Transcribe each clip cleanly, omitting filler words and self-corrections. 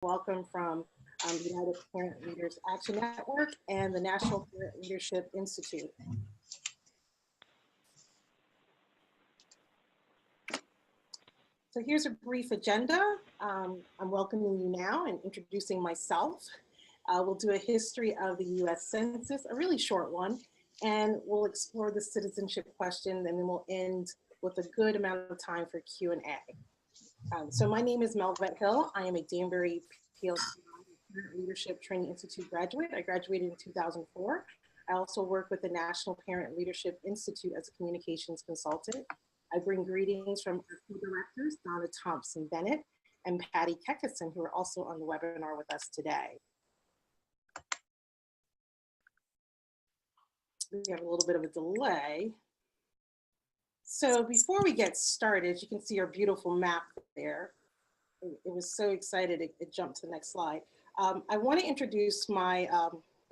welcome from the United Parent Leaders Action Network and the National Parent Leadership Institute. So here's a brief agenda. I'm welcoming you now and introducing myself. We'll do a history of the US Census, a really short one, and we'll explore the citizenship question, and then we'll end with a good amount of time for Q&A. So my name is Melvette Hill. I am a Danbury PLC Leadership Training Institute graduate. I graduated in 2004. I also work with the National Parent Leadership Institute as a communications consultant. I bring greetings from our co-directors, Donna Thompson-Bennett and Patty Keckison, who are also on the webinar with us today. We have a little bit of a delay. So before we get started, you can see our beautiful map there. It was so excited, it jumped to the next slide. I want to introduce my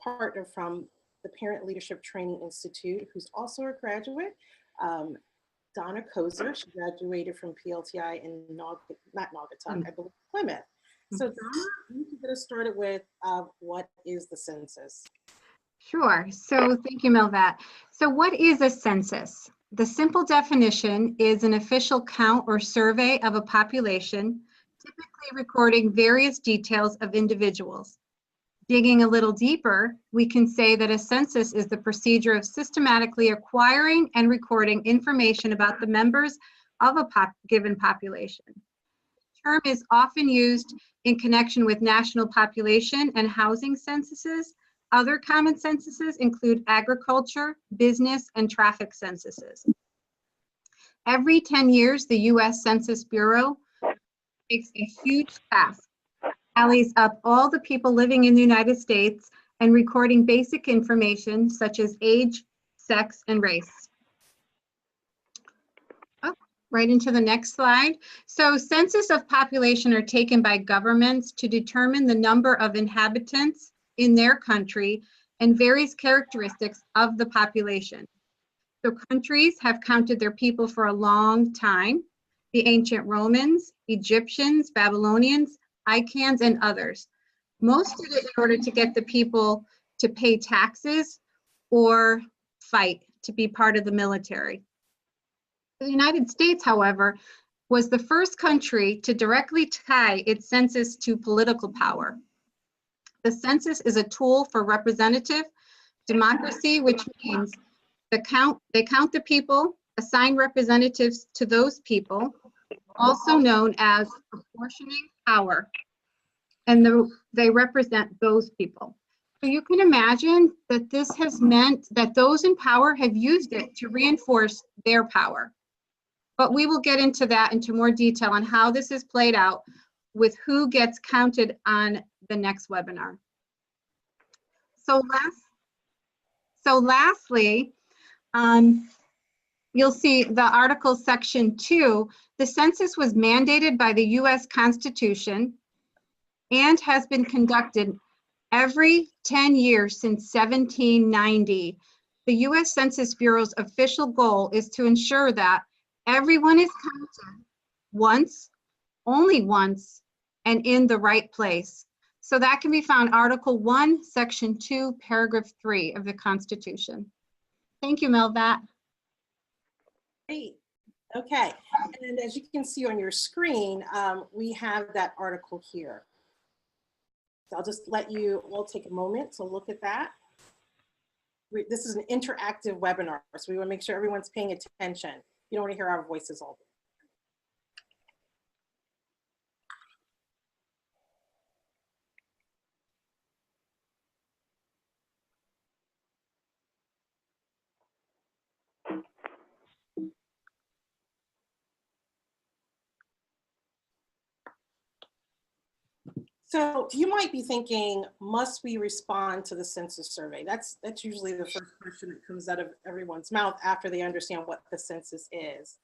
partner from the Parent Leadership Training Institute, who's also a graduate, Donna Kozer. She graduated from PLTI in I believe Plymouth. So Donna, you can get us started with what is the census? Sure. So thank you, Melvette. So what is a census? The simple definition is an official count or survey of a population, typically recording various details of individuals. Digging a little deeper, we can say that a census is the procedure of systematically acquiring and recording information about the members of a given population. The term is often used in connection with national population and housing censuses. Other common censuses include agriculture, business, and traffic censuses. Every 10 years, the U.S. Census Bureau takes a huge task, tallies up all the people living in the United States and recording basic information such as age, sex, and race. Oh, right into the next slide. So census of population are taken by governments to determine the number of inhabitants in their country and various characteristics of the population. So countries have counted their people for a long time: the ancient Romans, Egyptians, Babylonians, Icans, and others. Most did it in order to get the people to pay taxes or fight to be part of the military. The United States, however, was the first country to directly tie its census to political power. The census is a tool for representative democracy, which means they count the people, assign representatives to those people, also known as apportioning power, and they represent those people. So you can imagine that this has meant that those in power have used it to reinforce their power. But we will get into that into more detail on how this is played out with who gets counted on the next webinar. So lastly, you'll see the article section 2. The census was mandated by the US Constitution and has been conducted every 10 years since 1790. The US Census Bureau's official goal is to ensure that everyone is counted once, only once, and in the right place. So that can be found Article 1, Section 2, Paragraph 3 of the Constitution. Thank you, Melvette. Great. Okay. And as you can see on your screen, we have that article here. So I'll just let you all take a moment to look at that. This is an interactive webinar, so we want to make sure everyone's paying attention. You don't want to hear our voices all day. So you might be thinking, must we respond to the census survey? That's usually the first question that comes out of everyone's mouth after they understand what the census is.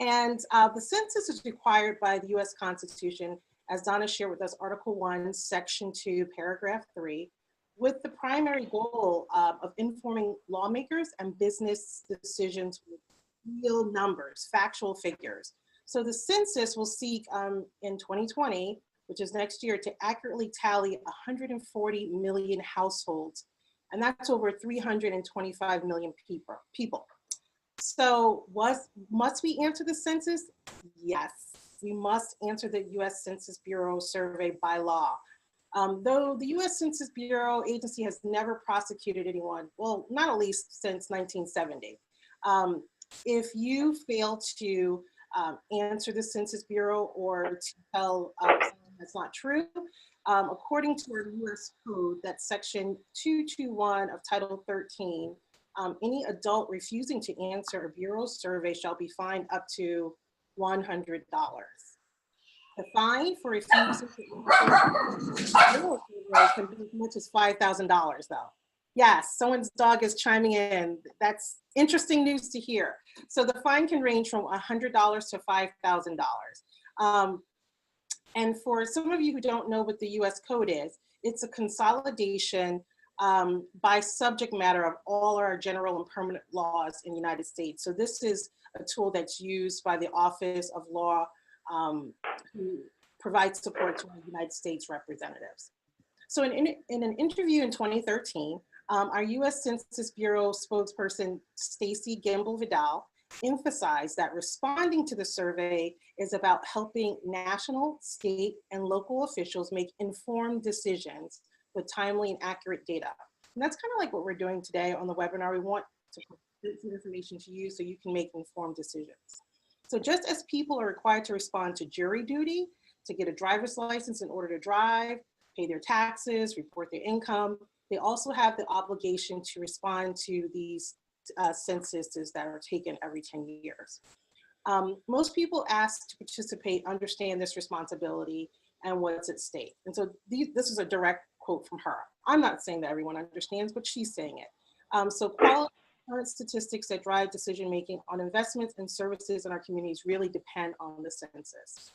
And the census is required by the US Constitution, as Donna shared with us, Article 1, Section 2, Paragraph 3, with the primary goal of informing lawmakers and business decisions with real numbers, factual figures. So the census will seek in 2020, which is next year, to accurately tally 140 million households, and that's over 325 million people. So must we answer the census? Yes, we must answer the US Census Bureau survey by law. Though the US Census Bureau agency has never prosecuted anyone, well, not at least since 1970. If you fail to answer the Census Bureau or to tell something that's not true, according to our US code, that's section 221 of Title 13, any adult refusing to answer a Bureau survey shall be fined up to $100. The fine for refusing to answer a Bureau survey can be as much as $5,000 though. Yes, someone's dog is chiming in. That's interesting news to hear. So the fine can range from $100 to $5,000. And for some of you who don't know what the US code is, it's a consolidation by subject matter of all our general and permanent laws in the United States. So this is a tool that's used by the Office of Law who provides support to our United States representatives. So in an interview in 2013, our US Census Bureau spokesperson, Stacy Gamble Vidal, emphasized that responding to the survey is about helping national, state, and local officials make informed decisions with timely and accurate data. And that's kind of like what we're doing today on the webinar. We want to provide some information to you so you can make informed decisions. So just as people are required to respond to jury duty, to get a driver's license in order to drive, pay their taxes, report their income, they also have the obligation to respond to these censuses that are taken every 10 years. Most people asked to participate understand this responsibility and what's at stake. And so this is a direct quote from her. I'm not saying that everyone understands, but she's saying it. So quality current statistics that drive decision-making on investments and services in our communities really depend on the census.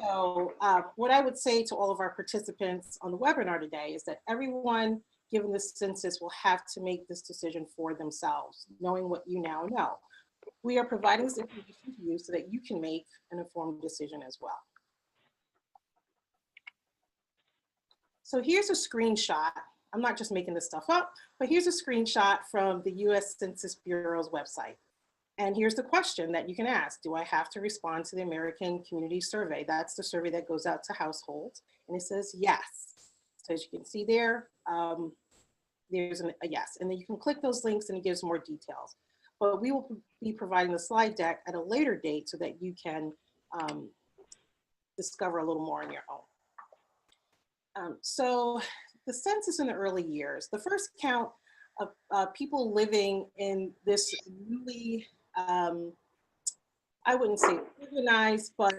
So what I would say to all of our participants on the webinar today is that everyone given the census will have to make this decision for themselves, knowing what you now know. We are providing this information to you so that you can make an informed decision as well. So here's a screenshot. I'm not just making this stuff up, but here's a screenshot from the US Census Bureau's website. And here's the question that you can ask. Do I have to respond to the American Community Survey? That's the survey that goes out to households. And it says yes. So as you can see there, there's a yes. And then you can click those links and it gives more details. But we will be providing the slide deck at a later date so that you can discover a little more on your own. So the census in the early years, the first count of people living in this newly, I wouldn't say organized, but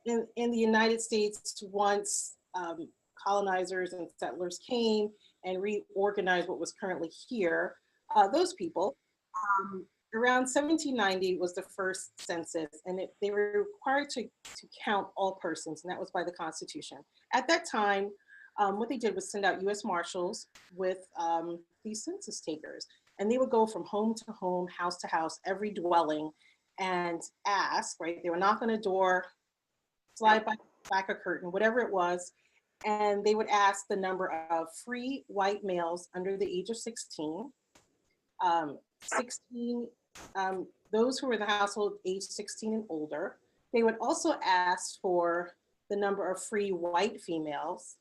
in the United States, once colonizers and settlers came and reorganized what was currently here, those people, around 1790 was the first census, and they were required to count all persons, and that was by the Constitution. At that time, what they did was send out US Marshals with these census takers, and they would go from home to home, house to house, every dwelling, and ask, right? They would knock on a door, slide back a curtain, whatever it was, and they would ask the number of free white males under the age of 16, those who were in the household age 16 and older. They would also ask for the number of free white females,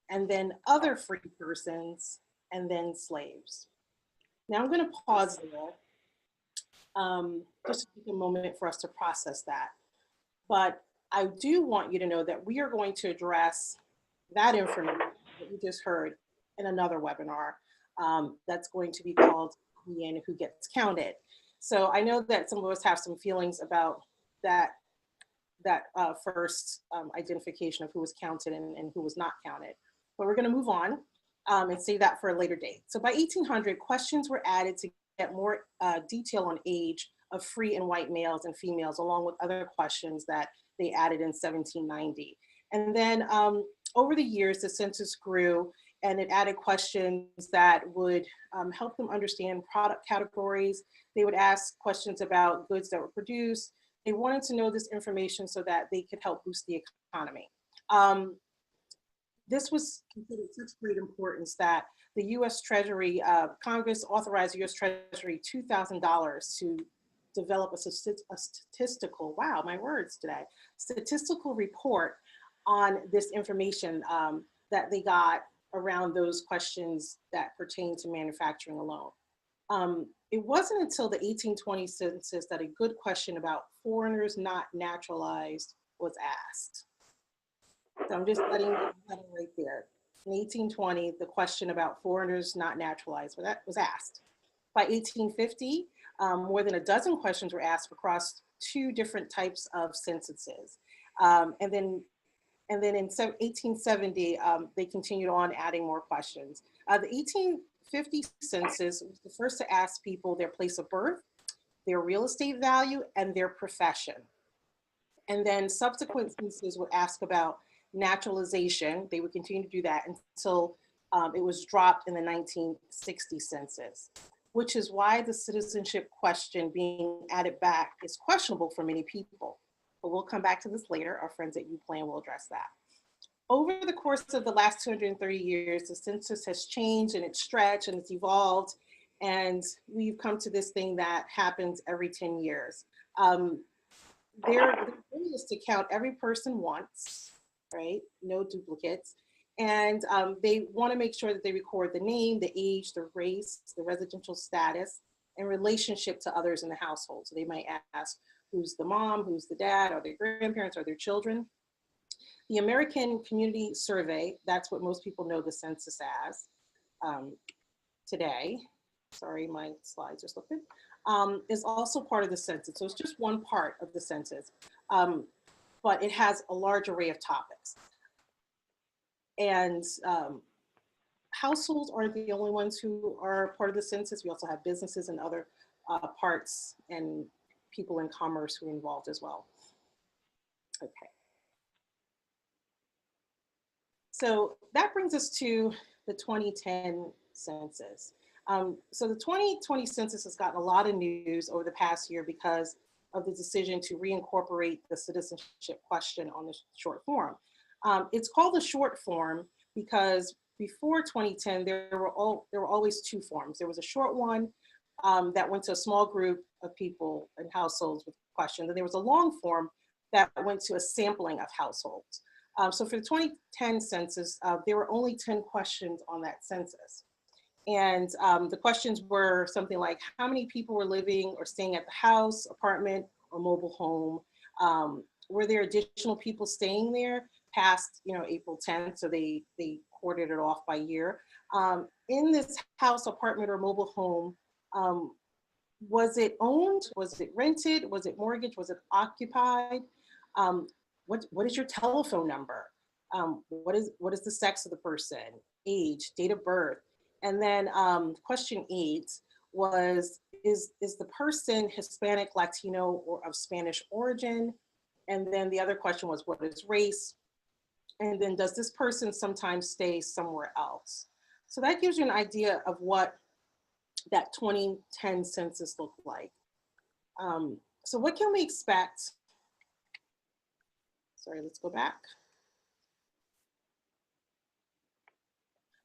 and then other free persons, and then slaves. Now I'm going to pause there just to take a moment for us to process that. But I do want you to know that we are going to address that information that you just heard in another webinar that's going to be called Who Gets Counted. So I know that some of us have some feelings about that first identification of who was counted and who was not counted. But we're going to move on and save that for a later date. So by 1800, questions were added to get more detail on age of free and white males and females, along with other questions that they added in 1790. And then over the years, the census grew and it added questions that would help them understand product categories. They would ask questions about goods that were produced. They wanted to know this information so that they could help boost the economy. This was considered such great importance that the U.S. Treasury, Congress authorized the U.S. Treasury $2,000 to develop a statistical, wow, my words today, statistical report on this information that they got around those questions that pertain to manufacturing alone. It wasn't until the 1820 census that a good question about foreigners not naturalized was asked. So I'm just letting you know right there. In 1820, the question about foreigners not naturalized was asked. By 1850, more than a dozen questions were asked across 2 different types of censuses. And then in 1870, they continued on adding more questions. The 1850 census was the first to ask people their place of birth, their real estate value, and their profession. And then subsequent censuses would ask about naturalization. They would continue to do that until it was dropped in the 1960 census, which is why the citizenship question being added back is questionable for many people. But we'll come back to this later. Our friends at UPLAN will address that. Over the course of the last 230 years, the census has changed and it's stretched and it's evolved. And we've come to this thing that happens every 10 years. Their goal is to count every person once, right? No duplicates. And they want to make sure that they record the name, the age, the race, the residential status, and relationship to others in the household. So they might ask, who's the mom, who's the dad, are they grandparents, are their children? The American Community Survey, that's what most people know the census as today. Sorry, my slides are slipping. Is also part of the census. So it's just one part of the census, but it has a large array of topics. And households aren't the only ones who are part of the census. We also have businesses and other parts and people in commerce who are involved as well. Okay. So that brings us to the 2010 census. So the 2020 census has gotten a lot of news over the past year because of the decision to reincorporate the citizenship question on the short form. It's called the short form because before 2010, there were always 2 forms. There was a short one that went to a small group of people and households with questions, and there was a long form that went to a sampling of households. So for the 2010 census, there were only 10 questions on that census. And the questions were something like, how many people were living or staying at the house, apartment, or mobile home? Were there additional people staying there past, April 10th? So they quartered it off by year. In this house, apartment, or mobile home, was it owned? Was it rented? Was it mortgaged? Was it occupied? What is your telephone number? What is the sex of the person? Age, date of birth? And then question 8 was, is the person Hispanic, Latino, or of Spanish origin? And then the other question was, what is race? And then does this person sometimes stay somewhere else? So that gives you an idea of what that 2010 census looked like. So what can we expect? Sorry, let's go back.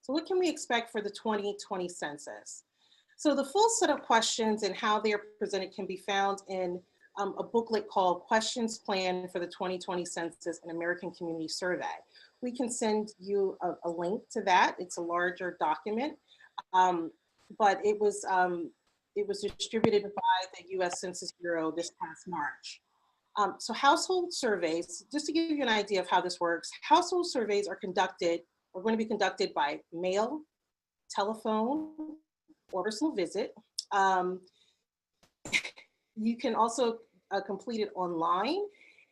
So what can we expect for the 2020 census? So the full set of questions and how they are presented can be found in a booklet called Questions Planned for the 2020 Census and American Community Survey. We can send you a link to that. It's a larger document, but it was distributed by the US Census Bureau this past March. So household surveys, just to give you an idea of how this works, household surveys are going to be conducted by mail, telephone, or personal visit. You can also complete it online,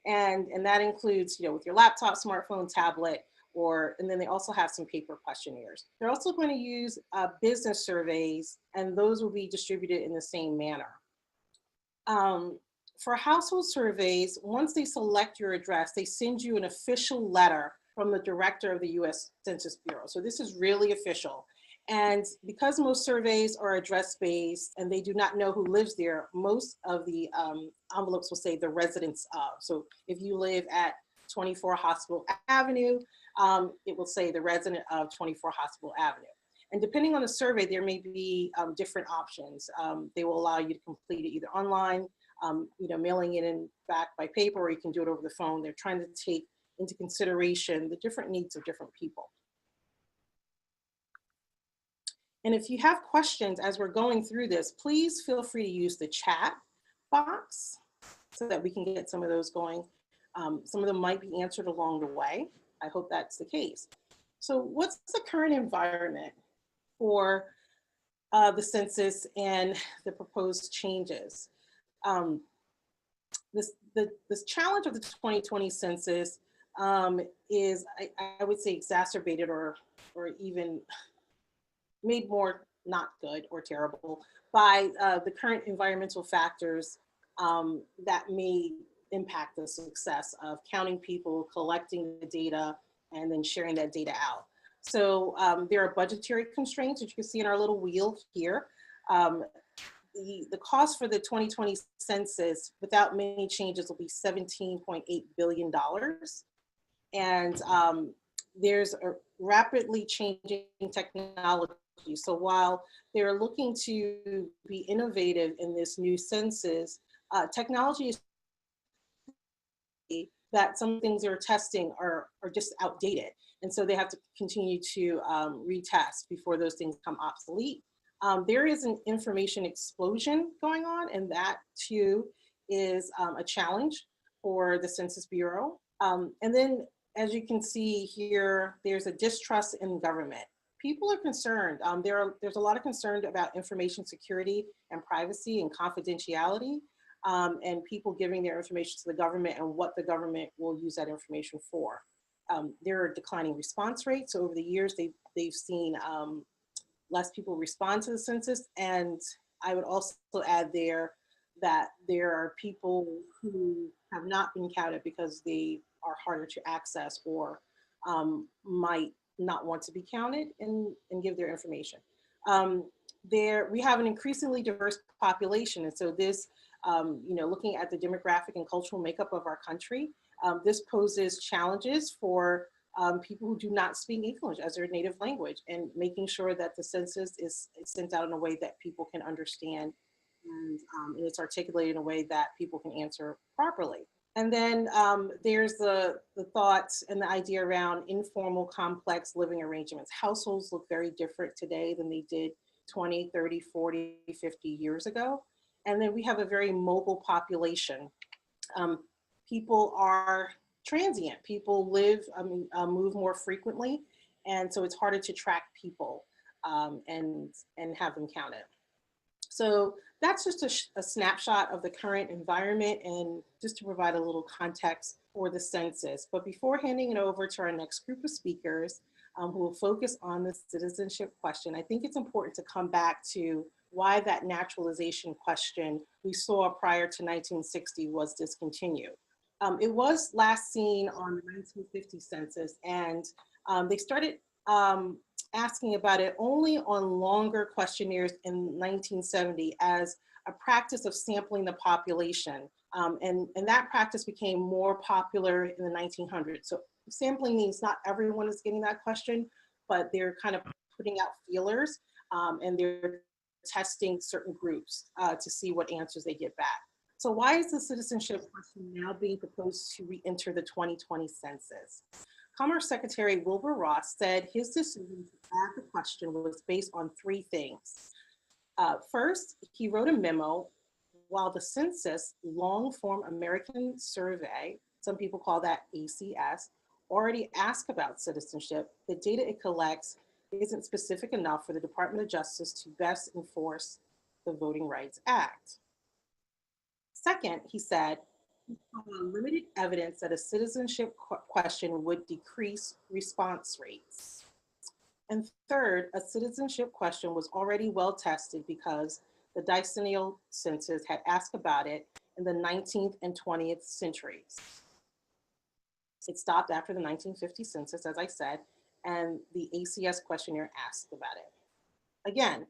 and that includes, with your laptop, smartphone, tablet, and then they also have some paper questionnaires. They're also going to use business surveys, and those will be distributed in the same manner. For household surveys, once they select your address, they send you an official letter from the director of the US Census Bureau. So this is really official. And because most surveys are address-based and they do not know who lives there, most of the envelopes will say the residents of. So if you live at 24 Hospital Avenue, it will say the resident of 24 Hospital Avenue. And depending on the survey, there may be different options. They will allow you to complete it either online, mailing it in back by paper, or you can do it over the phone. They're trying to take into consideration the different needs of different people. And if you have questions as we're going through this, please feel free to use the chat box so that we can get some of those going. Some of them might be answered along the way. I hope that's the case. So what's the current environment for the census and the proposed changes? This challenge of the 2020 census is, I would say, exacerbated or even made more not good or terrible by the current environmental factors that may impact the success of counting people, collecting the data, and then sharing that data out. So there are budgetary constraints, which you can see in our little wheel here. The cost for the 2020 census without many changes will be $17.8 billion. And there's a rapidly changing technology. So while they're looking to be innovative in this new census, technology is that some things they're testing are just outdated. And so they have to continue to retest before those things become obsolete. There is an information explosion going on, and that too is a challenge for the Census Bureau. And then, as you can see here, there's a distrust in government. People are concerned. There's a lot of concern about information security and privacy and confidentiality, and people giving their information to the government and what the government will use that information for. There are declining response rates. So over the years, they've seen less people respond to the census. And I would also add there that there are people who have not been counted because they are harder to access or might not want to be counted and give their information. We have an increasingly diverse population. And so this, looking at the demographic and cultural makeup of our country, this poses challenges for people who do not speak English as their native language, and making sure that the census is sent out in a way that people can understand, and it's articulated in a way that people can answer properly. And then there's the thoughts and the idea around informal, complex living arrangements. Households look very different today than they did 20, 30, 40, 50 years ago. And then we have a very mobile population. People are transient. People move more frequently. And so it's harder to track people and have them counted. So that's just a snapshot of the current environment, and just to provide a little context for the census. But before handing it over to our next group of speakers, who will focus on the citizenship question, I think it's important to come back to why that naturalization question we saw prior to 1960 was discontinued. It was last seen on the 1950 census, and they started asking about it only on longer questionnaires in 1970 as a practice of sampling the population. And that practice became more popular in the 1900s. So sampling means not everyone is getting that question, but they're kind of putting out feelers, and they're testing certain groups to see what answers they get back. So why is the citizenship question now being proposed to re-enter the 2020 census? Commerce Secretary Wilbur Ross said his decision to add the question was based on three things. First, he wrote a memo while the census long-form American survey, some people call that ACS, already asked about citizenship. The data it collects isn't specific enough for the Department of Justice to best enforce the Voting Rights Act. Second, he said, limited evidence that a citizenship question would decrease response rates. And third, a citizenship question was already well tested because the decennial census had asked about it in the 19th and 20th centuries. It stopped after the 1950 census, as I said, and the ACS questionnaire asked about it. Again,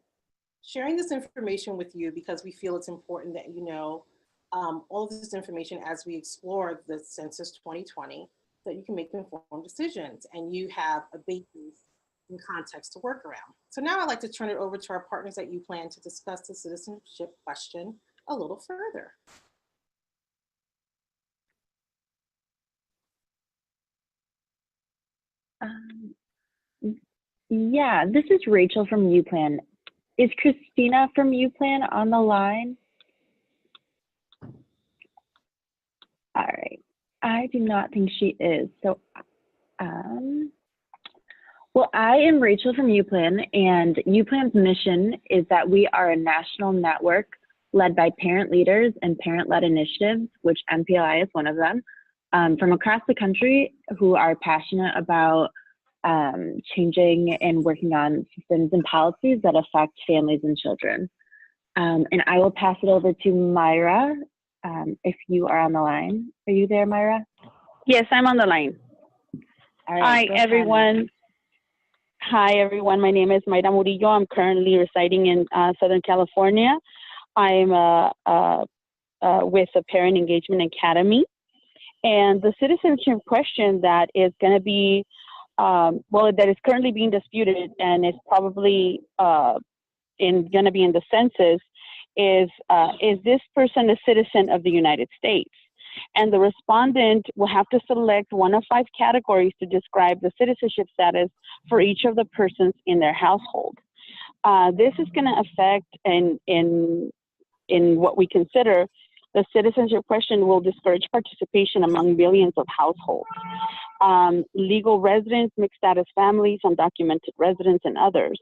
sharing this information with you because we feel it's important that you know all of this information as we explore the Census 2020. that you can make informed decisions and you have a basis and context to work around. So now I'd like to turn it over to our partners at UPLAN to discuss the citizenship question a little further. Yeah, this is Rachel from UPLAN. Is Christina from UPLAN on the line? All right. I do not think she is. So, well, I am Rachel from UPLAN, and UPLAN's mission is that we are a national network led by parent leaders and parent-led initiatives, which NPLI is one of them, from across the country who are passionate about changing and working on systems and policies that affect families and children. And I will pass it over to Myra, if you are on the line. Are you there, Myra? Yes, I'm on the line. All right, Hi, everyone. Hi, everyone. My name is Mayra Murillo. I'm currently residing in Southern California. I'm with the Parent Engagement Academy. And the citizenship question that is going to be, that is currently being disputed and is probably going to be in the census is this person a citizen of the United States? And the respondent will have to select one of 5 categories to describe the citizenship status for each of the persons in their household. This is going to affect, in what we consider, the citizenship question will discourage participation among millions of households. Legal residents, mixed status families, undocumented residents, and others.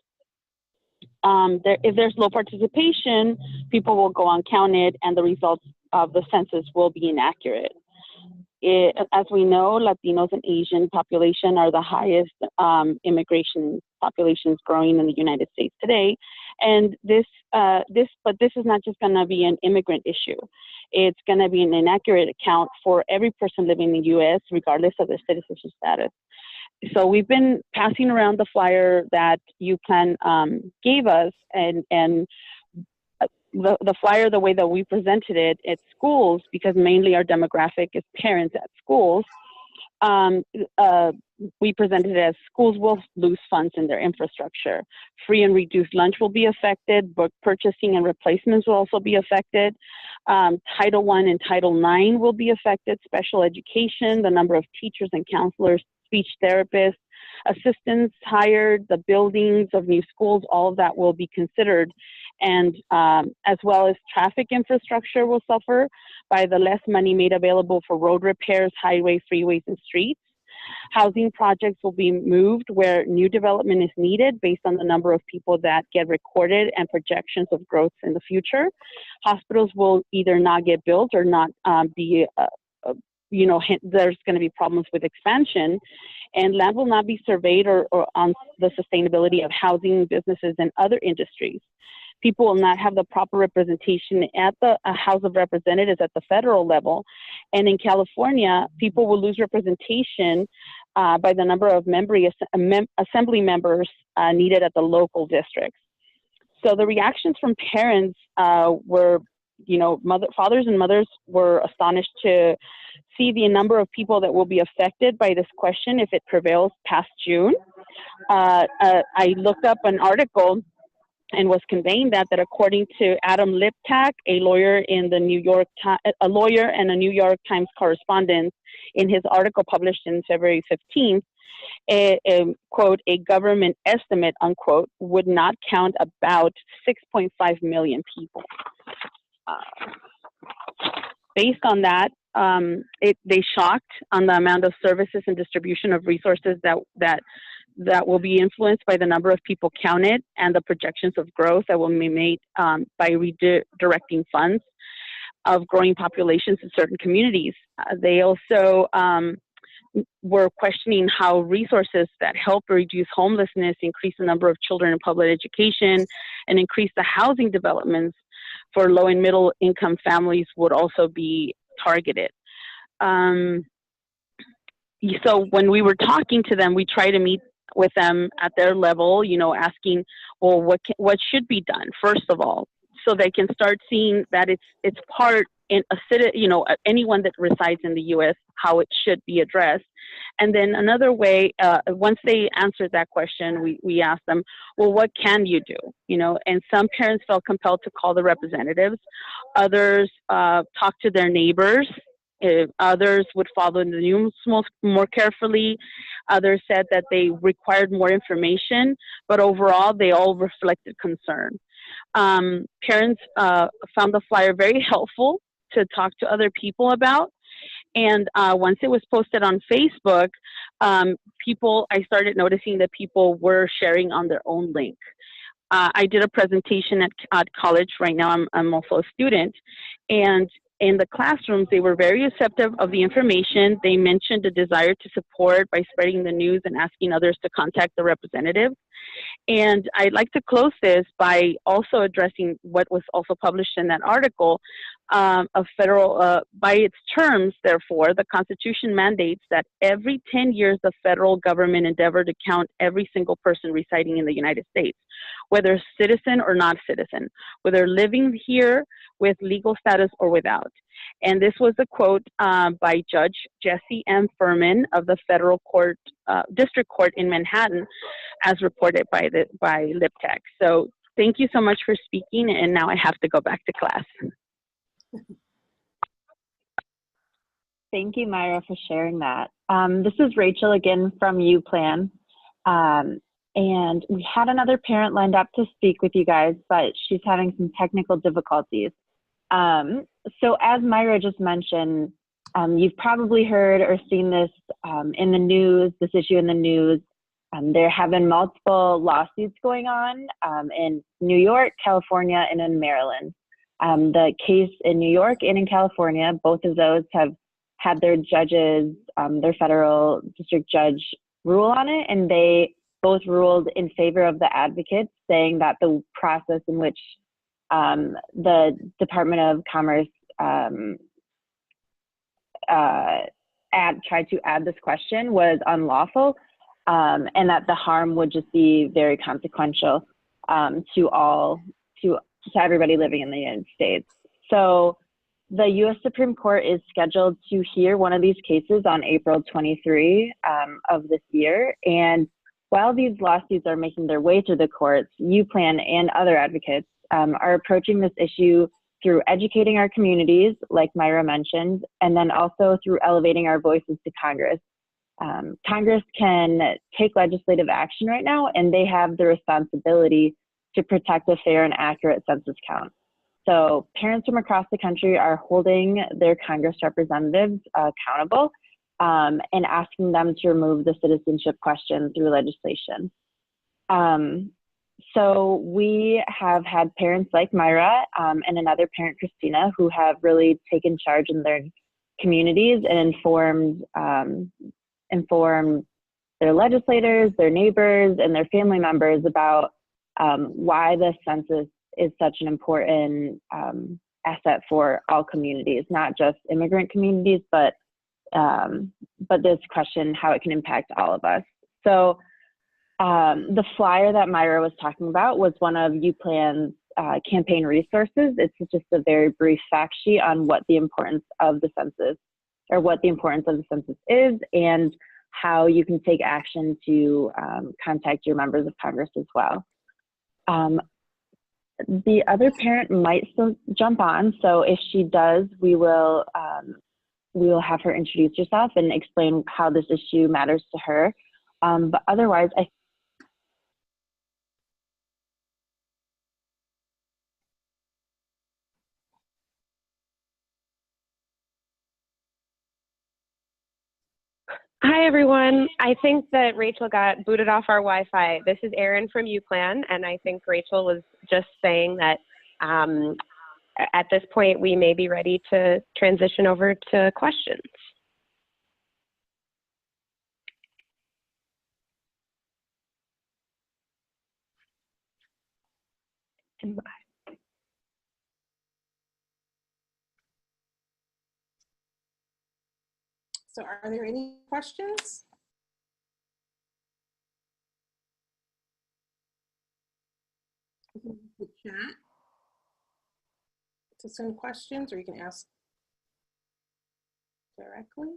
If there's low participation, people will go uncounted and the results of the census will be inaccurate. As we know, Latinos and Asian population are the highest immigration populations growing in the United States today. And this is not just going to be an immigrant issue. It's going to be an inaccurate account for every person living in the U.S., regardless of their citizenship status. So we've been passing around the flyer that UPLAN gave us, and the flyer, the way that we presented it at schools, because mainly our demographic is parents at schools, we presented it as schools will lose funds in their infrastructure. Free and reduced lunch will be affected. Book purchasing and replacements will also be affected. Title I and Title IX will be affected. Special education, the number of teachers and counselors, speech therapists, assistants hired, the buildings of new schools, all of that will be considered. And as well as traffic infrastructure will suffer by the less money made available for road repairs, highways, freeways, and streets. Housing projects will be moved where new development is needed based on the number of people that get recorded and projections of growth in the future. Hospitals will either not get built or not be, there's going to be problems with expansion, and land will not be surveyed or on the sustainability of housing, businesses, and other industries. People will not have the proper representation at the House of Representatives at the federal level. And in California, people will lose representation by the number of assembly members needed at the local districts. So the reactions from parents were, fathers and mothers were astonished to see the number of people that will be affected by this question if it prevails past June. I looked up an article and was conveying that according to Adam Liptak, a lawyer and a New York Times correspondent, in his article published in February 15th, quote, a government estimate, unquote, would not count about 6.5 million people. Based on that, they shocked on the amount of services and distribution of resources that will be influenced by the number of people counted and the projections of growth that will be made by redirecting funds of growing populations in certain communities. They also were questioning how resources that help reduce homelessness, increase the number of children in public education, and increase the housing developments for low and middle income families would also be targeted. So when we were talking to them, we tried to meet with them at their level, asking, well, what should be done, first of all, so they can start seeing that it's part anyone that resides in the U.S., how it should be addressed. And then another way, once they answered that question, we asked them, well, what can you do? And some parents felt compelled to call the representatives. Others talked to their neighbors. Others would follow the news more carefully. Others said that they required more information, but overall, they all reflected concern. Parents found the flyer very helpful to talk to other people about. And once it was posted on Facebook, I started noticing that people were sharing on their own link. I did a presentation at college. Right now, I'm also a student. And in the classrooms, they were very receptive of the information. They mentioned a desire to support by spreading the news and asking others to contact the representatives. And I'd like to close this by also addressing what was also published in that article. By its terms, therefore, the Constitution mandates that every 10 years, the federal government endeavor to count every single person residing in the United States, whether citizen or not citizen, whether living here with legal status or without. And this was a quote by Judge Jesse M. Furman of the Federal Court, District Court in Manhattan, as reported by LibTech. So thank you so much for speaking, and now I have to go back to class. Thank you, Myra, for sharing that. This is Rachel again from UPLAN. And we had another parent lined up to speak with you guys, but she's having some technical difficulties. So as Myra just mentioned, you've probably heard or seen this in the news, this issue in the news. There have been multiple lawsuits going on in New York, California, and in Maryland. The case in New York and in California, both of those have had their judges, their federal district judge rule on it, and they both ruled in favor of the advocates, saying that the process in which the Department of Commerce tried to add this question was unlawful, and that the harm would just be very consequential to everybody living in the United States. So the U.S. Supreme Court is scheduled to hear one of these cases on April 23 of this year. And while these lawsuits are making their way through the courts, UPLAN and other advocates are approaching this issue through educating our communities, like Myra mentioned, and then also through elevating our voices to Congress. Congress can take legislative action right now, and they have the responsibility to protect a fair and accurate census count. So parents from across the country are holding their Congress representatives accountable and asking them to remove the citizenship question through legislation. So we have had parents like Myra and another parent, Christina, who have really taken charge in their communities and informed their legislators, their neighbors, and their family members about why the census is such an important asset for all communities, not just immigrant communities, but this question, how it can impact all of us. So the flyer that Myra was talking about was one of UPLAN's campaign resources. It's just a very brief fact sheet on what the importance of the census, or what the importance of the census is, and how you can take action to contact your members of Congress as well. The other parent might still jump on, so if she does, we will have her introduce herself and explain how this issue matters to her. But otherwise, Hi, everyone. I think that Rachel got booted off our Wi-Fi. This is Erin from UPLAN, and I think Rachel was just saying that at this point, we may be ready to transition over to questions. So are there any questions? You can use the chat to send questions, or you can ask directly.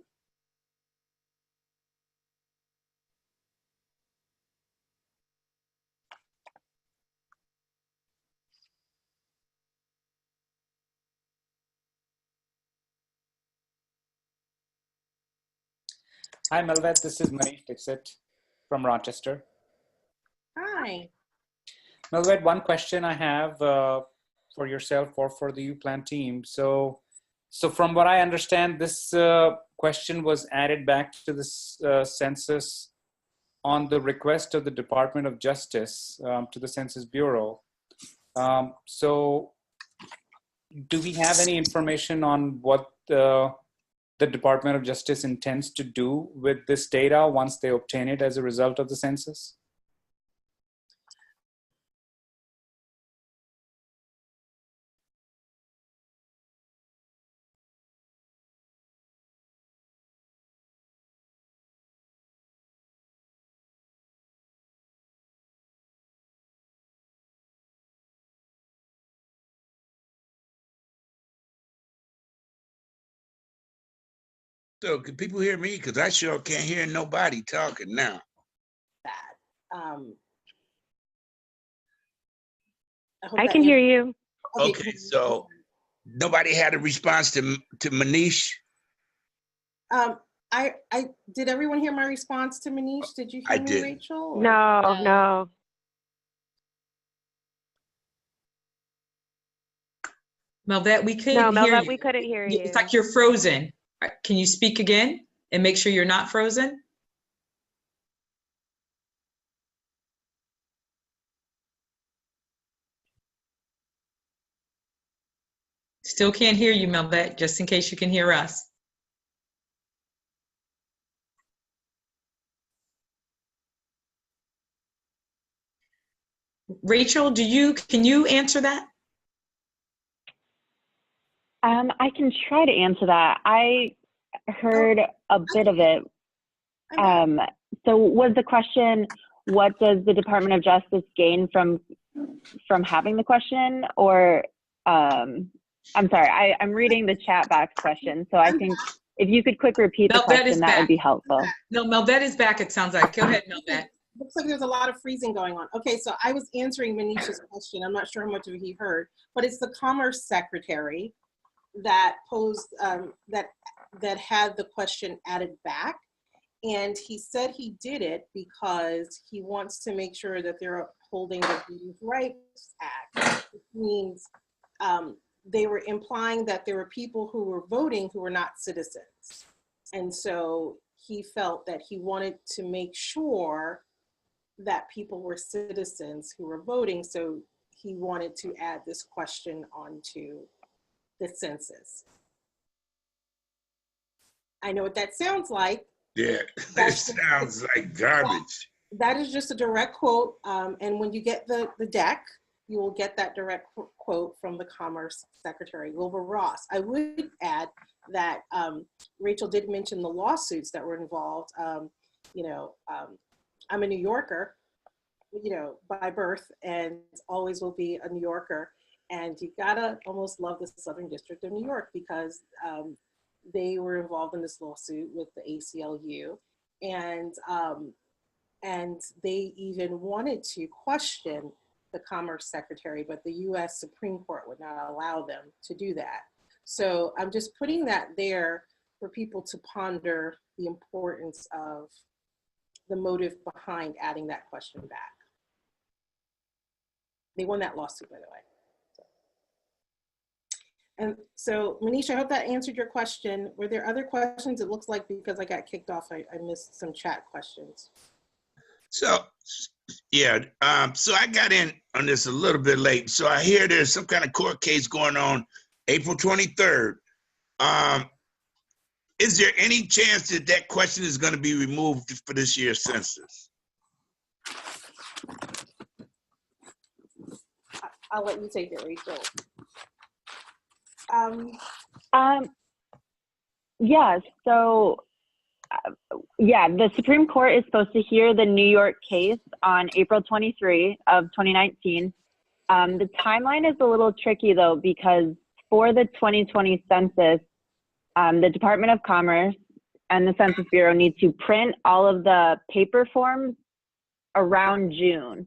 Hi, Melvet. This is Manish Dixit from Rochester. Hi. Melvet, one question I have for yourself or for the UPLAN team. So from what I understand, this question was added back to this census on the request of the Department of Justice to the Census Bureau. So do we have any information on what the Department of Justice intends to do with this data once they obtain it as a result of the census? So can people hear me? Because I sure can't hear nobody talking now. I can hear you. Okay, so nobody had a response to Manish? I did everyone hear my response to Manish? Did you hear I me, didn't. Rachel? Or- No, no. Melvet, we couldn't No, hear Melvet, you. we couldn't hear you. It's like you're frozen. Can you speak again and make sure you're not frozen? Still can't hear you, Melvet, just in case you can hear us. Rachel, can you answer that? I can try to answer that. I heard a bit of it. So was the question, what does the Department of Justice gain from having the question? Or, I'm sorry, I'm reading the chat box question. So I think if you could quick repeat the question, that would be helpful. No, Melvet is back, it sounds like. Go ahead, Melvet. Looks like there's a lot of freezing going on. Okay, so I was answering Manish's question. I'm not sure how much of it he heard, but it's the Commerce Secretary that posed, that had the question added back. And he said he did it because he wants to make sure that they're upholding the Voting Rights Act, which means they were implying that there were people who were voting who were not citizens. And so he felt that he wanted to make sure that people were citizens who were voting. So he wanted to add this question onto the census. I know what that sounds like. Yeah, that sounds like garbage. That is just a direct quote. And when you get the deck, you will get that direct quote from the Commerce Secretary, Wilbur Ross. I would add that Rachel did mention the lawsuits that were involved. I'm a New Yorker, by birth, and always will be a New Yorker. And you gotta almost love the Southern District of New York because they were involved in this lawsuit with the ACLU, and they even wanted to question the Commerce Secretary, but the US Supreme Court would not allow them to do that. So I'm just putting that there for people to ponder the importance of the motive behind adding that question back. They won that lawsuit, by the way. And so, Manish, I hope that answered your question. Were there other questions? It looks like because I got kicked off, I missed some chat questions. So, yeah, so I got in on this a little bit late. So I hear there's some kind of court case going on April 23rd. Is there any chance that that question is going to be removed for this year's census? I'll let you take it, Rachel. Yeah, so the Supreme Court is supposed to hear the New York case on April 23 of 2019. The timeline is a little tricky though, because for the 2020 census, the Department of Commerce and the Census Bureau need to print all of the paper forms around June.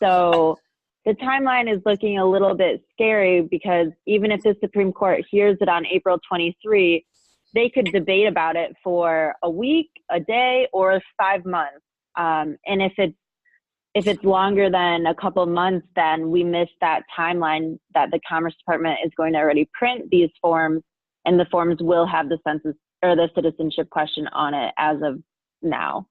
So the timeline is looking a little bit scary because even if the Supreme Court hears it on April 23, they could debate about it for a week, a day, or 5 months. And if it's longer than a couple months, then we miss that timeline that the Commerce Department is going to already print these forms, and the forms will have the census or the citizenship question on it as of now.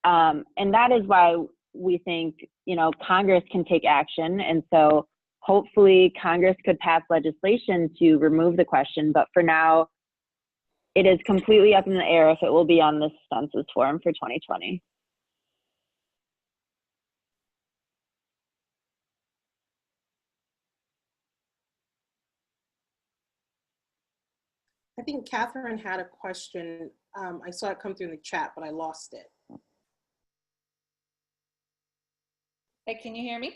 And that is why we think, you know, Congress can take action. And so hopefully Congress could pass legislation to remove the question. But for now, it is completely up in the air if it will be on this census form for 2020. I think Catherine had a question. I saw it come through in the chat, but I lost it. Hey, can you hear me?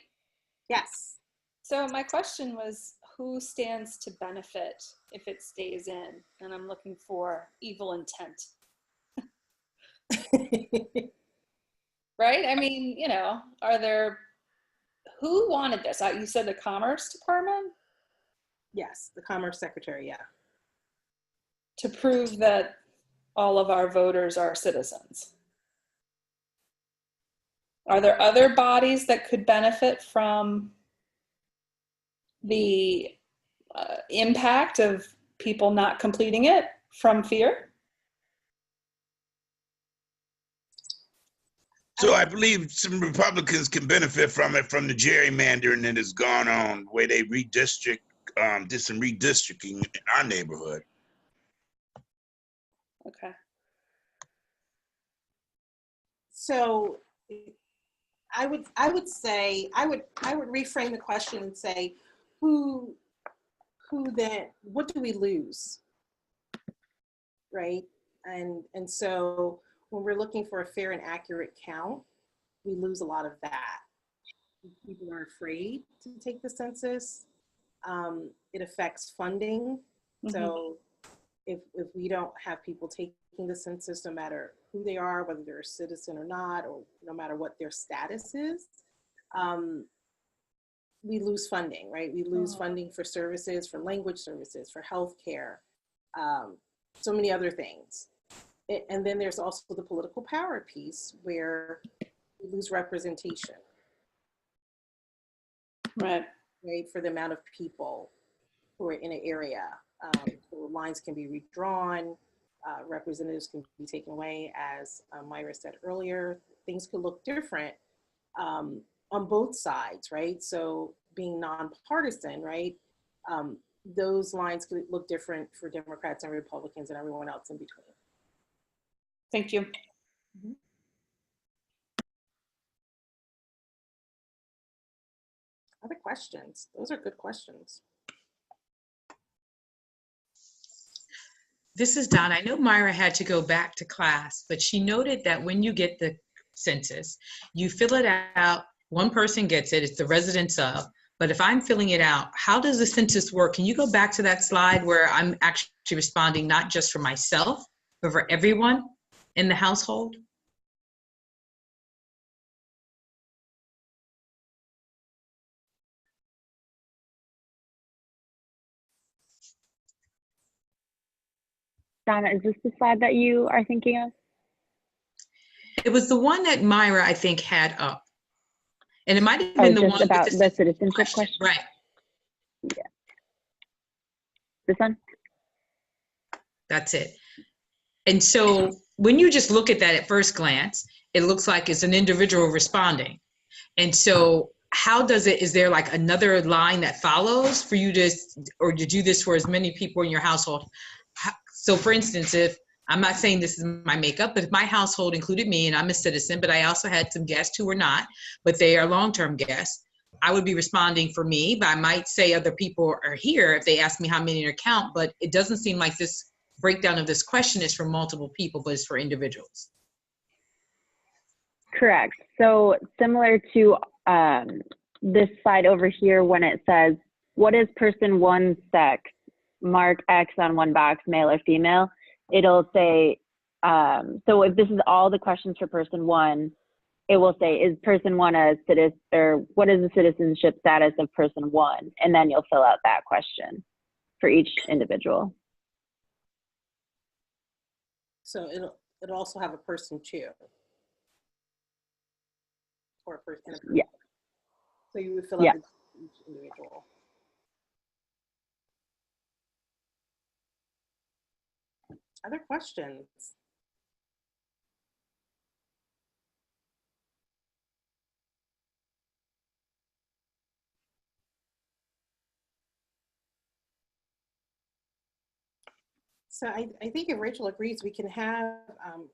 Yes. So my question was, who stands to benefit if it stays in? And I'm looking for evil intent. Right? I mean, you know, who wanted this? You said the Commerce Department? Yes, the Commerce Secretary, yeah. To prove that all of our voters are citizens. Are there other bodies that could benefit from the impact of people not completing it from fear? So I believe some Republicans can benefit from it, from the gerrymandering that has gone on, where they redistrict, did some redistricting in our neighborhood. Okay. So I would say I would reframe the question and say, who then, what do we lose? Right? And so when we're looking for a fair and accurate count, we lose a lot of that. People are afraid to take the census. It affects funding. Mm-hmm. So if we don't have people taking the census, no matter who they are, whether they're a citizen or not, or no matter what their status is, we lose funding, right? We lose funding for services, for language services, for healthcare, so many other things. And then there's also the political power piece where we lose representation. Right. Right, for the amount of people who are in an area. So lines can be redrawn, representatives can be taken away, as Myra said earlier. Things could look different on both sides, right? So being nonpartisan, right? Those lines could look different for Democrats and Republicans and everyone else in between. Thank you. Mm-hmm. Other questions? Those are good questions. This is Donna. I know Myra had to go back to class, but she noted that when you get the census, you fill it out, one person gets it, it's the residents of, but if I'm filling it out, how does the census work? Can you go back to that slide where I'm actually responding not just for myself, but for everyone in the household? Donna, is this the slide that you are thinking of? It was the one that Myra, I think, had up. And it might have been the one about with the citizenship question. Right. Yeah. This one? That's it. And so when you just look at that at first glance, it looks like it's an individual responding. And so how does it, is there like another line that follows for you to, or to do this for as many people in your household? So for instance, if, I'm not saying this is my makeup, but if my household included me and I'm a citizen, but I also had some guests who were not, but they are long-term guests, I would be responding for me, but I might say other people are here if they ask me how many in your count, but it doesn't seem like this breakdown of this question is for multiple people, but it's for individuals. Correct. So similar to this slide over here, when it says, what is person one sex? mark X on one box, male or female, it'll say, so if this is all the questions for person one, it will say, is person one a citizen, or what is the citizenship status of person one? And then you'll fill out that question for each individual. So it'll also have a person two. Or a person. Yeah. So you would fill out each individual. Other questions? So I think if Rachel agrees, we can have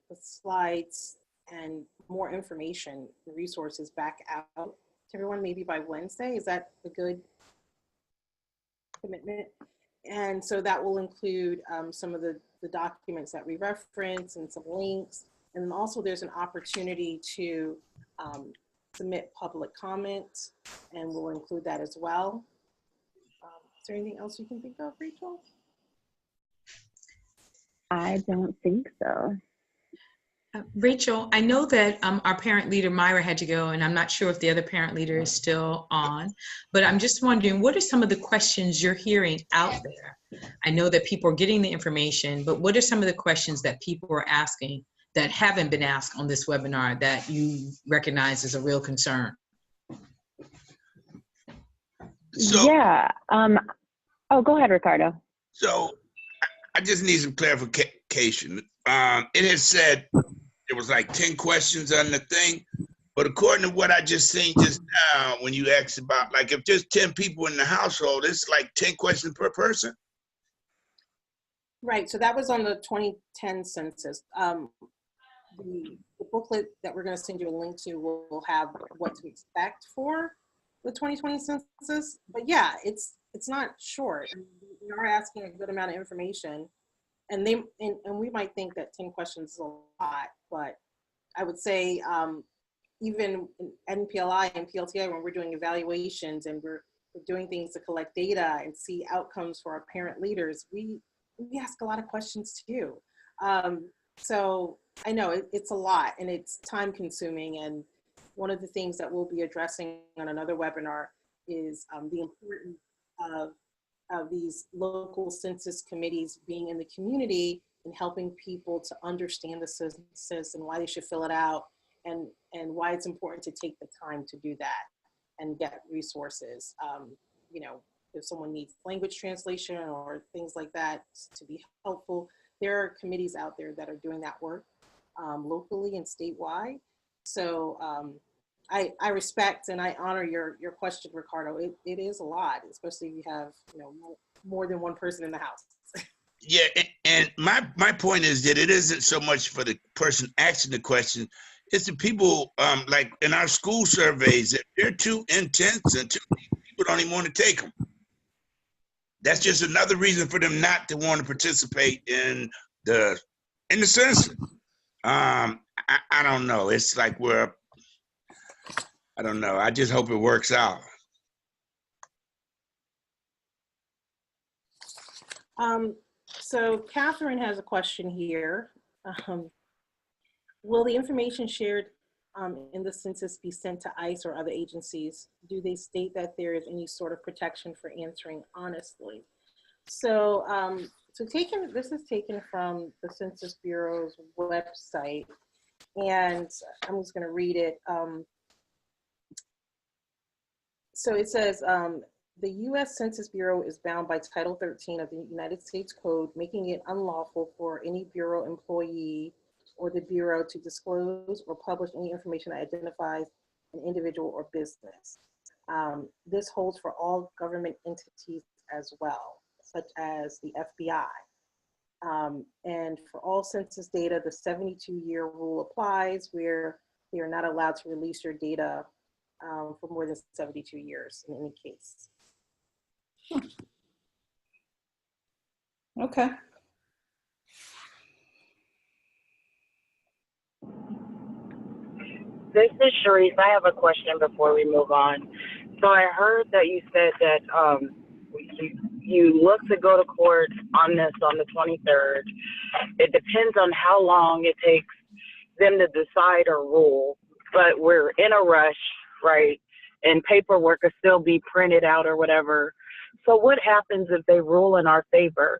the slides and more information, resources back out to everyone maybe by Wednesday. Is that a good commitment? And so that will include some of the documents that we reference and some links. And then also there's an opportunity to submit public comments, and we'll include that as well. Is there anything else you can think of, Rachel? I don't think so. Rachel, I know that our parent leader, Myra, had to go, and I'm not sure if the other parent leader is still on, but I'm just wondering, what are some of the questions you're hearing out there? I know that people are getting the information, but what are some of the questions that people are asking that haven't been asked on this webinar that you recognize as a real concern? So, yeah. Oh, go ahead, Ricardo. So I just need some clarification. It has said there was like 10 questions on the thing, but according to what I just seen just now, when you asked about, like, if there's 10 people in the household, it's like 10 questions per person? Right, so that was on the 2010 census. The booklet that we're going to send you a link to will have what to expect for the 2020 census. But yeah, it's not short. We are asking a good amount of information, and we might think that 10 questions is a lot, but I would say even in NPLI and PLTI, when we're doing evaluations and we're doing things to collect data and see outcomes for our parent leaders, we ask a lot of questions too. So I know it's a lot and it's time consuming, and one of the things that we'll be addressing on another webinar is the importance of these local census committees being in the community and helping people to understand the census and why they should fill it out, and why it's important to take the time to do that and get resources. You know, if someone needs language translation or things like that to be helpful, there are committees out there that are doing that work locally and statewide. So I respect and I honor your question, Ricardo. It is a lot, especially if you have, you know, more than one person in the house. Yeah, and my point is that it isn't so much for the person asking the question, it's the people, like in our school surveys, if they're too intense and too deep, people don't even want to take them. That's just another reason for them not to want to participate in the census. I don't know. It's like I don't know. I just hope it works out. So Catherine has a question here. Will the information shared in the census be sent to ICE or other agencies? Do they state that there is any sort of protection for answering honestly? So, this is taken from the Census Bureau's website, and I'm just going to read it. So it says, the U.S. Census Bureau is bound by Title 13 of the United States Code, making it unlawful for any Bureau employee or the Bureau to disclose or publish any information that identifies an individual or business. This holds for all government entities as well, such as the FBI. And for all census data, the 72-year rule applies, where they are not allowed to release your data for more than 72 years in any case. Okay. This is Sharice. I have a question before we move on. So I heard that you said that you look to go to court on this on the 23rd. It depends on how long it takes them to decide or rule, but we're in a rush, right? And paperwork will still be printed out or whatever. So what happens if they rule in our favor?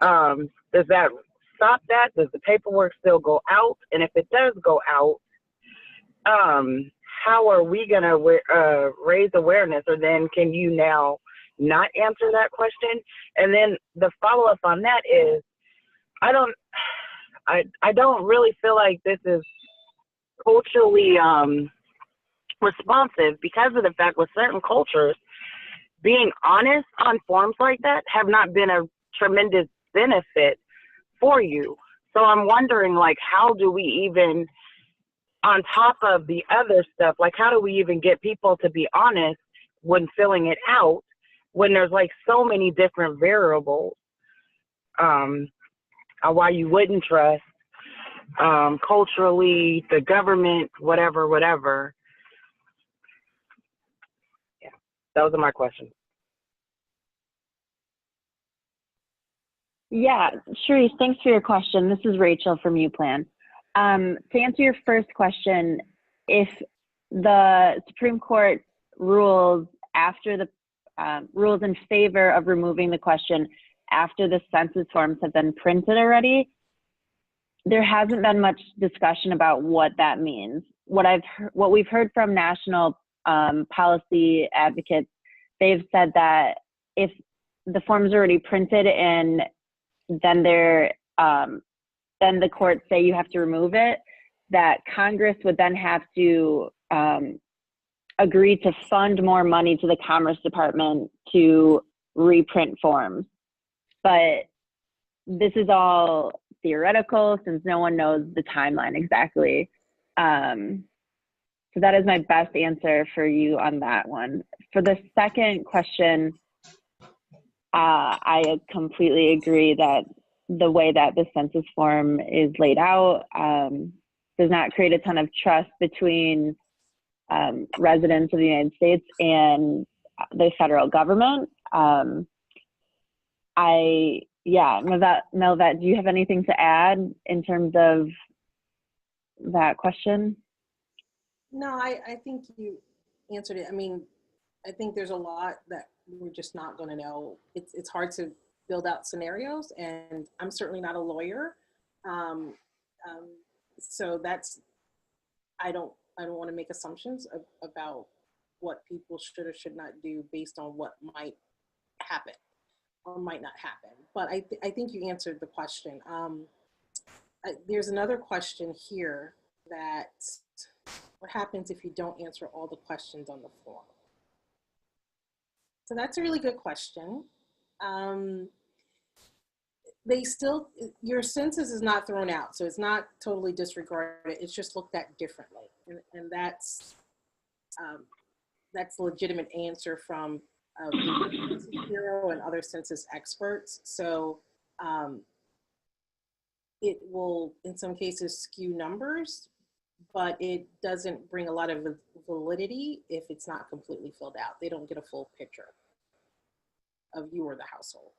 Does that stop that? Does the paperwork still go out? And if it does go out, how are we going to raise awareness? Or then can you now not answer that question? And then the follow-up on that is, I don't really feel like this is culturally responsive, because of the fact with certain cultures, being honest on forms like that have not been a tremendous benefit for you. So I'm wondering, like, how do we even, on top of the other stuff, like how do we even get people to be honest when filling it out, when there's like so many different variables, why you wouldn't trust culturally, the government, whatever. Yeah, those are my questions. Yeah, Sharice, thanks for your question. This is Rachel from UPLAN. To answer your first question, if the Supreme Court rules after the rules in favor of removing the question after the census forms have been printed already, there hasn't been much discussion about what that means. What we've heard from national policy advocates, they've said that if the forms are already printed and then then the courts say you have to remove it, that Congress would then have to agree to fund more money to the Commerce Department to reprint forms. But this is all theoretical since no one knows the timeline exactly. So that is my best answer for you on that one. For the second question, I completely agree that the way that the census form is laid out does not create a ton of trust between residents of the United States and the federal government. Melvet, do you have anything to add in terms of that question? No, I think you answered it. I mean, I think there's a lot that we're just not going to know. It's hard to build out scenarios, and I'm certainly not a lawyer. So I don't want to make assumptions about what people should or should not do based on what might happen or might not happen. But I think you answered the question. There's another question here that, what happens if you don't answer all the questions on the form? So that's a really good question. Your census is not thrown out, so it's not totally disregarded. It's just looked at differently, and that's a legitimate answer from the Census Bureau and other census experts. So it will, in some cases, skew numbers, but it doesn't bring a lot of validity if it's not completely filled out. They don't get a full picture of you or the household.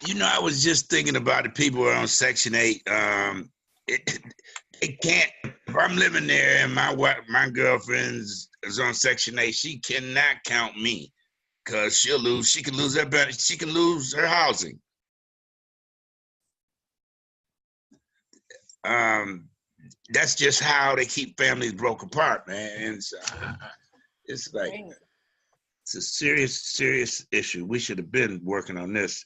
You know, I was just thinking about the people who are on Section 8. They can't, if I'm living there and my girlfriend is on Section 8, she cannot count me because she can lose her benefit, she can lose her housing. That's just how they keep families broke apart, man. And so, it's like, it's a serious, serious issue. We should have been working on this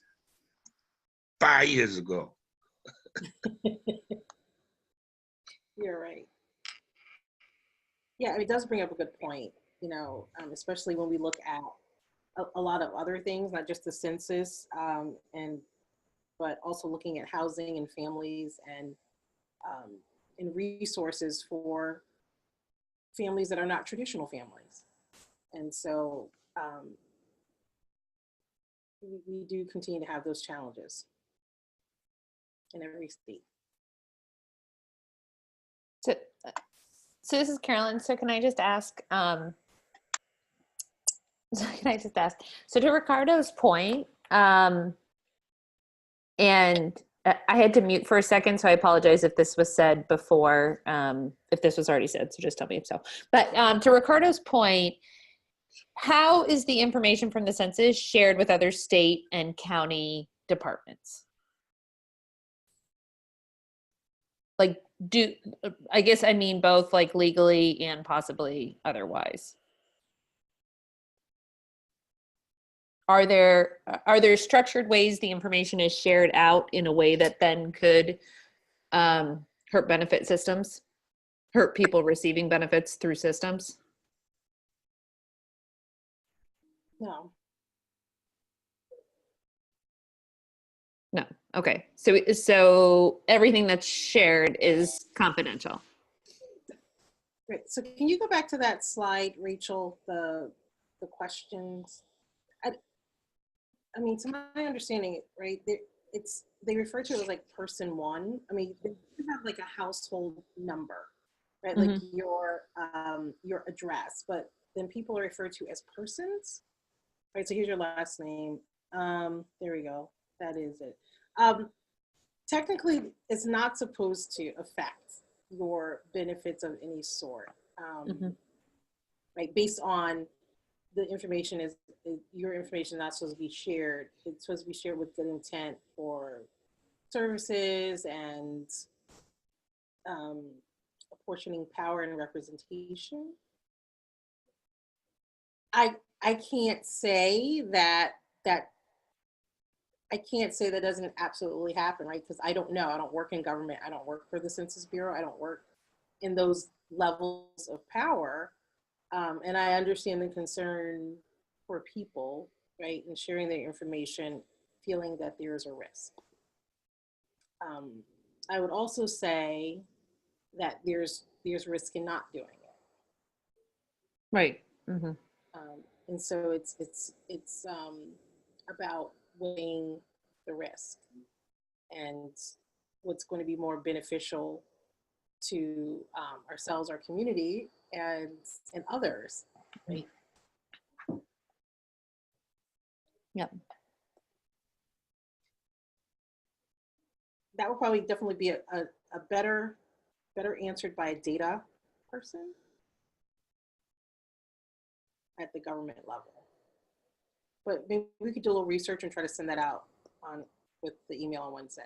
5 years ago. You're right. Yeah, it does bring up a good point, you know, especially when we look at a lot of other things, not just the census, but also looking at housing and families and resources for families that are not traditional families. And so we do continue to have those challenges. in every state. So this is Carolyn. So can I just ask, so to Ricardo's point, and I had to mute for a second, so I apologize if this was said before, if this was already said, so just tell me if so. But to Ricardo's point, how is the information from the census shared with other state and county departments? Like, I guess I mean both like legally and possibly otherwise. Are there structured ways the information is shared out in a way that then could hurt benefit systems, hurt people receiving benefits through systems? No. No. Okay. So everything that's shared is confidential. Great. So can you go back to that slide, Rachel, the questions? I mean, to my understanding, right, they refer to it as like person one. I mean, they have like a household number, right? Like your address, but then people are referred to as persons, right? So here's your last name. There we go. That is it. Technically, it's not supposed to affect your benefits of any sort, right? Based on the information your information is not supposed to be shared. It's supposed to be shared with good intent for services and apportioning power and representation. I can't say that doesn't absolutely happen, right? Because I don't know. I don't work in government. I don't work for the Census Bureau. I don't work in those levels of power. And I understand the concern for people, right, and sharing their information, feeling that there's a risk. I would also say that there's risk in not doing it. Right. And so it's about weighing the risk and what's going to be more beneficial to ourselves, our community, and others. Right? Yep. That would probably definitely be a better answered by a data person at the government level. But maybe we could do a little research and try to send that out with the email on Wednesday.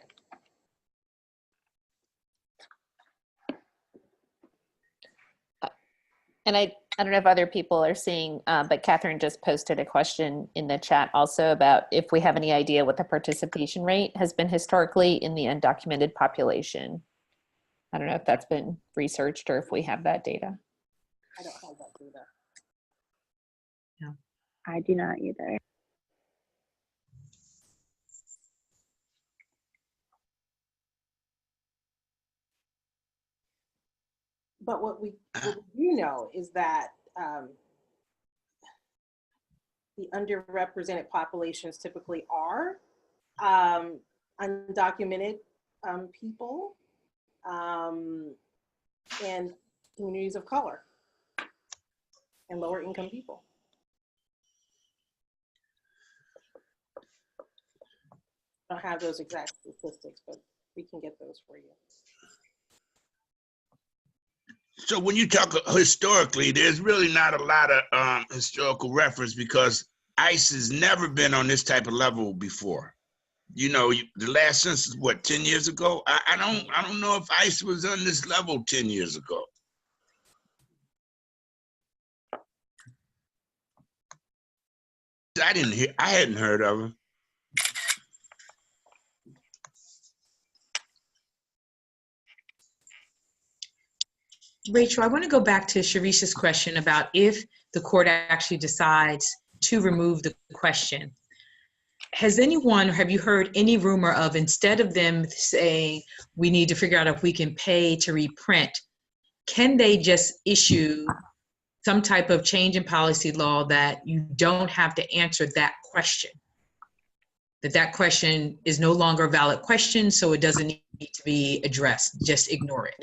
And I don't know if other people are seeing, but Catherine just posted a question in the chat also about if we have any idea what the participation rate has been historically in the undocumented population. I don't know if that's been researched or if we have that data. I don't have that data. No, I do not either. But what we do know is that the underrepresented populations typically are undocumented people and communities of color and lower income people. I don't have those exact statistics, but we can get those for you. So when you talk historically, there's really not a lot of historical reference because ICE has never been on this type of level before. You know, the last census, what, 10 years ago? I don't know if ICE was on this level 10 years ago. I hadn't heard of them. Rachel, I want to go back to Sharisha's question about if the court actually decides to remove the question. Has anyone, or have you heard any rumor of, instead of them saying, we need to figure out if we can pay to reprint, can they just issue some type of change in policy law that you don't have to answer that question? that question is no longer a valid question, so it doesn't need to be addressed. Just ignore it.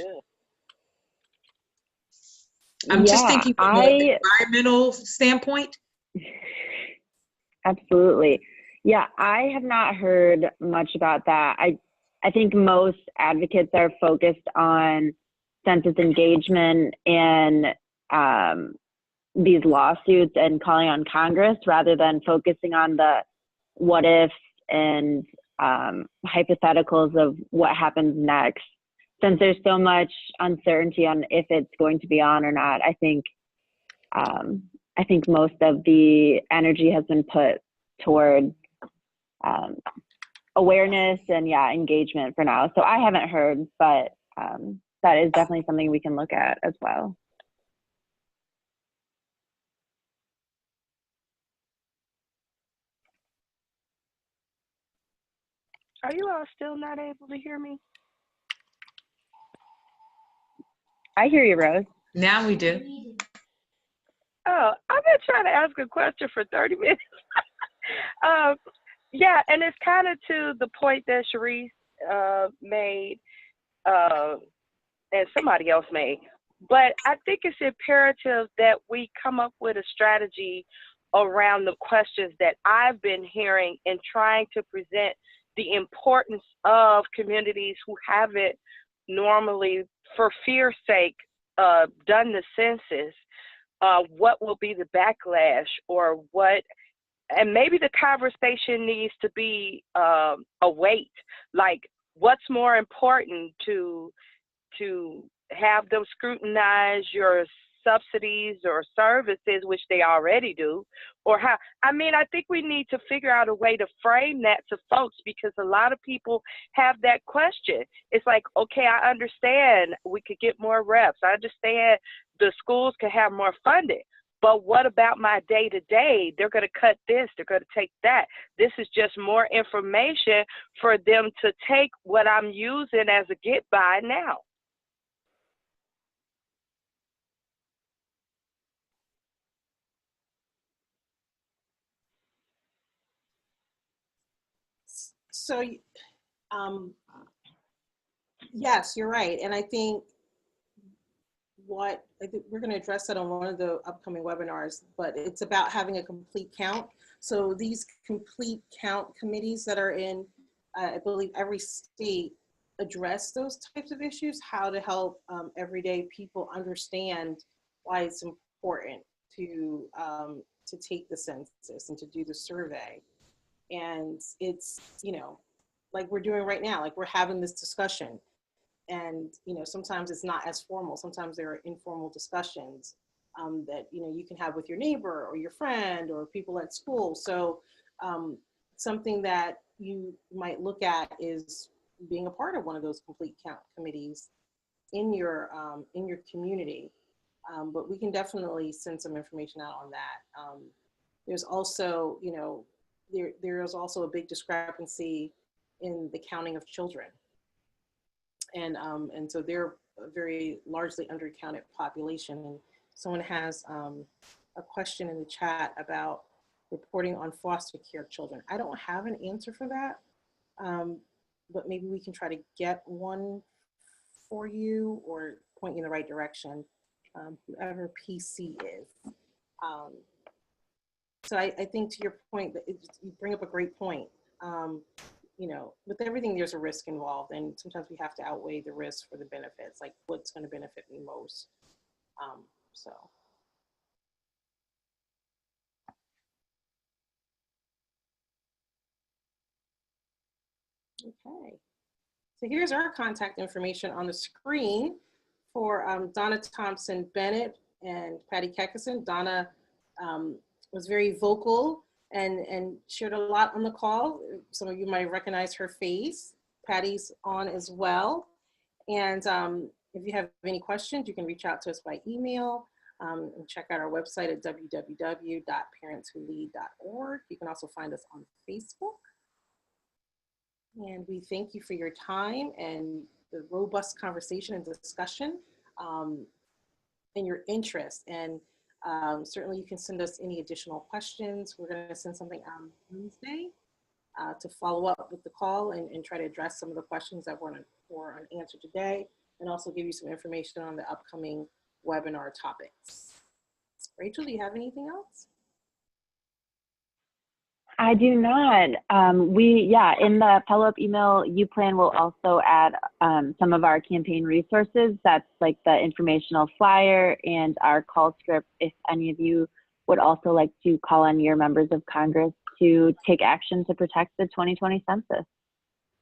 I'm just thinking from an environmental standpoint. Absolutely. Yeah, I have not heard much about that. I think most advocates are focused on census engagement and these lawsuits and calling on Congress rather than focusing on the what ifs and hypotheticals of what happens next. Since there's so much uncertainty on if it's going to be on or not, I think most of the energy has been put toward awareness and engagement for now. So I haven't heard, but that is definitely something we can look at as well. Are you all still not able to hear me? I hear you, Rose. Now we do. Oh, I've been trying to ask a question for 30 minutes. Yeah, and it's kind of to the point that Sharice made and somebody else made. But I think it's imperative that we come up with a strategy around the questions that I've been hearing and trying to present the importance of communities who haven't normally, for fear's sake, done the census. What will be the backlash, or what? And maybe the conversation needs to be a weight, like what's more important to have them scrutinize your subsidies or services, which they already do, or how? I mean, I think we need to figure out a way to frame that to folks, because a lot of people have that question. It's like, okay, I understand we could get more reps. I understand the schools could have more funding. But what about my day-to-day? They're going to cut this. They're going to take that. This is just more information for them to take what I'm using as a get-by now. So, yes, you're right. And I think we're going to address that on one of the upcoming webinars, but it's about having a complete count. So these complete count committees that are in, I believe, every state address those types of issues, how to help everyday people understand why it's important to take the census and to do the survey. And it's, like we're doing right now, like we're having this discussion. And, sometimes it's not as formal. Sometimes there are informal discussions that, you can have with your neighbor or your friend or people at school. So something that you might look at is being a part of one of those complete count committees in your community. But we can definitely send some information out on that. There's also, there is also a big discrepancy in the counting of children. And so they're a very largely undercounted population. And someone has a question in the chat about reporting on foster care children. I don't have an answer for that, but maybe we can try to get one for you or point you in the right direction, whoever PC is. So I think to your point, that you bring up a great point. With everything, there's a risk involved, and sometimes we have to outweigh the risk for the benefits, like what's going to benefit me most. Okay. So here's our contact information on the screen for Donna Thompson Bennett and Patty Keckison. Donna was very vocal and shared a lot on the call. Some of you might recognize her face. Patty's on as well. And if you have any questions, you can reach out to us by email and check out our website at www.parentswholead.org. You can also find us on Facebook. And we thank you for your time and the robust conversation and discussion and your interest. And certainly you can send us any additional questions. We're going to send something on Wednesday. to follow up with the call and try to address some of the questions that were unanswered today, and also give you some information on the upcoming webinar topics. Rachel, do you have anything else? I do not. In the follow-up email, UPLAN will also add some of our campaign resources. That's like the informational flyer and our call script if any of you would also like to call on your members of Congress to take action to protect the 2020 census.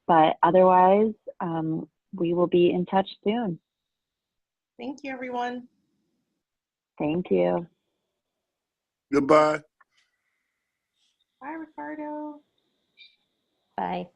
But otherwise, we will be in touch soon. Thank you, everyone. Thank you. Goodbye. Bye, Ricardo. Bye.